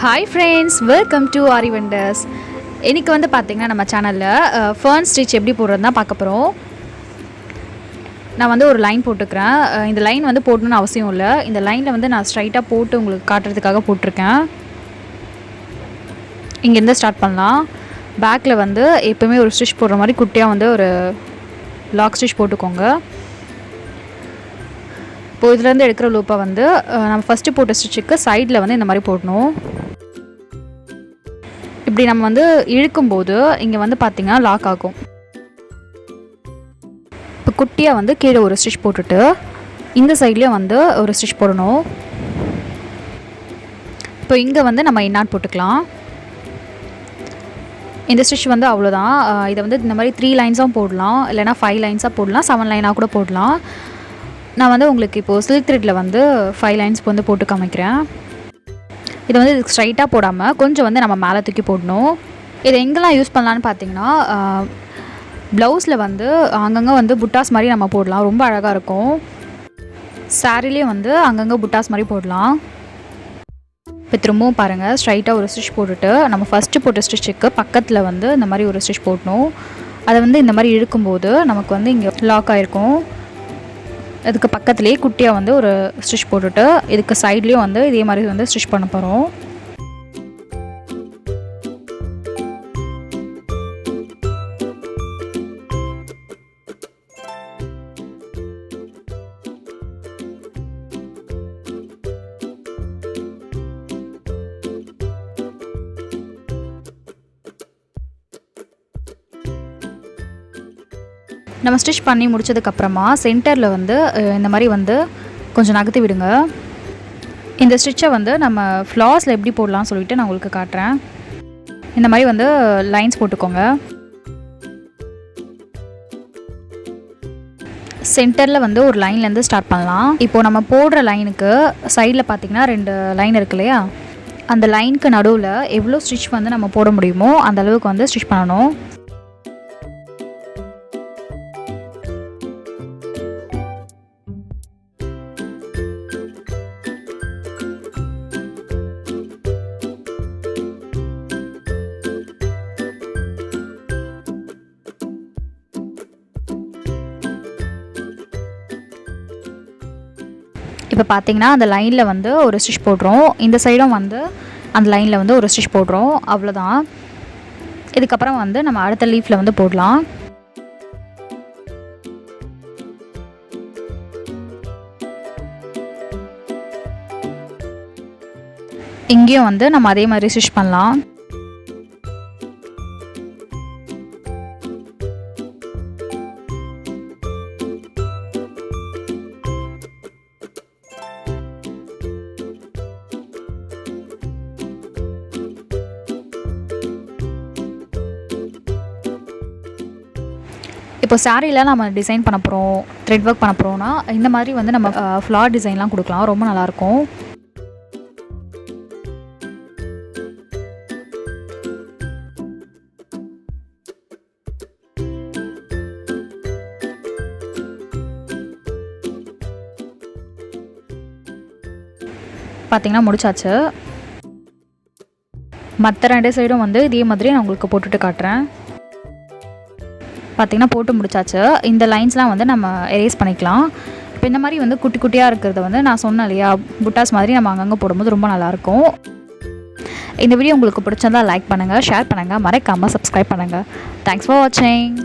Hi friends, welcome to Aari Vendors. இன்னைக்கு வந்து பாத்தீங்கன்னா நம்ம சேனல்ல Fern stitch எப்படி போடுறதுன்னு தான் பார்க்க போறோம். நான் வந்து ஒரு லைன் போட்டுக்கறேன். இந்த லைன் வந்து போடணும்னு அவசியம் இல்ல. இந்த லைன்ல வந்து நான் ஸ்ட்ரைட்டா போட்டு உங்களுக்கு காட்றதுக்காக போட்டுருக்கேன். இங்க இருந்து ஸ்டார்ட் பண்ணலாம். பேக்ல வந்து எப்பவுமே ஒரு ஸ்டிட்ச் போடுற மாதிரி குட்டியா வந்து ஒரு லாக் ஸ்டிட்ச் போட்டுக்கோங்க. இப்போ இதுல இருந்து எடுக்கிற லூப்பை வந்து நம்ம ஃபர்ஸ்ட் போட்ட ஸ்டிட்சுக்கு சைடுல வந்து இந்த மாதிரி போடணும். இப்படி நம்ம வந்து இழுக்கும்போது இங்க வந்து பாத்தீங்கன்னா லாக் ஆகும். இப்போ குட்டியா வந்து கீழே ஒரு ஸ்டிட்ச் போட்டுட்டு இந்த சைடுலயும் வந்து ஒரு ஸ்டிட்ச் போடணும். இப்போ இங்க வந்து நம்ம இன்னாட் போட்டுக்கலாம். இந்த ஸ்டிட்ச் வந்து அவ்வளோதான். இதை வந்து இந்த மாதிரி 3 லைன்ஸாக போடலாம், இல்லைனா 5 லைன்ஸாக போடலாம், 7 லைனாக கூட போடலாம். நான் வந்து உங்களுக்கு இப்போது சில்க் த்ரெட்டில் வந்து 5 லைன்ஸ் வந்து போட்டு காமிக்கிறேன். இதை வந்து இதுக்கு ஸ்ட்ரைட்டாக போடாமல் கொஞ்சம் வந்து நம்ம மேலே தூக்கி போடணும். இதை எங்கெல்லாம் யூஸ் பண்ணலான்னு பார்த்தீங்கன்னா ப்ளவுஸில் வந்து அங்கங்கே வந்து புட்டாஸ் மாதிரி நம்ம போடலாம், ரொம்ப அழகாக இருக்கும். சாரிலேயே வந்து அங்கங்கே புட்டாஸ் மாதிரி போடலாம். இப்போ திரும்பவும் பாருங்கள், ஸ்ட்ரைட்டாக ஒரு ஸ்டிச் போட்டுட்டு நம்ம ஃபஸ்ட்டு போட்ட ஸ்டிச்சுக்கு பக்கத்தில் வந்து இந்த மாதிரி ஒரு ஸ்டிச் போடணும். அதை வந்து இந்த மாதிரி இழுக்கும்போது நமக்கு வந்து இங்கே லாக் ஆகிருக்கும். அதுக்கு பக்கத்துலேயே குட்டியாக வந்து ஒரு ஸ்டிச் போட்டுட்டு இதுக்கு சைட்லேயும் வந்து இதே மாதிரி வந்து ஸ்டிச் பண்ண போகிறோம். நம்ம ஸ்டிச் பண்ணி முடிச்சதுக்கப்புறமா சென்டரில் வந்து இந்த மாதிரி வந்து கொஞ்சம் நகர்த்தி விடுங்க. இந்த ஸ்டிச்சை வந்து நம்ம ஃப்ளாஸில் எப்படி போடலாம்னு சொல்லிட்டு நான் உங்களுக்கு காட்டுறேன். இந்த மாதிரி வந்து லைன்ஸ் போட்டுக்கோங்க. சென்டரில் வந்து ஒரு லைன்லேருந்து ஸ்டார்ட் பண்ணலாம். இப்போது நம்ம போடுற லைனுக்கு சைடில் பார்த்திங்கன்னா 2 லைன் இருக்கு இல்லையா, அந்த லைனுக்கு நடுவில் எவ்வளோ ஸ்டிச் வந்து நம்ம போட முடியுமோ அந்த அளவுக்கு வந்து ஸ்டிச் பண்ணணும். இப்போ பார்த்தீங்கன்னா அந்த லைனில் வந்து ஒரு ஸ்டிச் போடுறோம், இந்த சைடும் வந்து அந்த லைனில் வந்து ஒரு ஸ்டிச் போடுறோம், அவ்வளோதான். இதுக்கப்புறம் வந்து நம்ம அடுத்த லீஃபில் வந்து போடலாம். இங்கேயும் வந்து நம்ம அதே மாதிரி ஸ்டிச் பண்ணலாம். இப்போ சாரியில் நம்ம டிசைன் பண்ண போகிறோம், த்ரெட் ஒர்க் பண்ண போகிறோம்னா இந்த மாதிரி வந்து நம்ம ஃப்ளார் டிசைன்லாம் கொடுக்கலாம், ரொம்ப நல்லாயிருக்கும். பார்த்தீங்கன்னா முடிச்சாச்சு. மற்ற 2 சைடும் வந்து இதே மாதிரி நான் உங்களுக்கு போட்டுட்டு காட்டுறேன். பார்த்திங்கன்னா போட்டு முடிச்சாச்சு. இந்த லைன்ஸ்லாம் வந்து நம்ம எரேஸ் பண்ணிக்கலாம். இப்போ இந்த மாதிரி வந்து குட்டி குட்டியாக இருக்கிறத வந்து நான் சொன்னேன் இல்லையா, புட்டாஸ் மாதிரி நம்ம அங்கங்கே போடும்போது ரொம்ப நல்லாயிருக்கும். இந்த வீடியோ உங்களுக்கு பிடிச்சிருந்தா லைக் பண்ணுங்கள், ஷேர் பண்ணுங்கள், மறக்காமல் சப்ஸ்கிரைப் பண்ணுங்கள். தேங்க்ஸ் ஃபார் வாட்சிங்.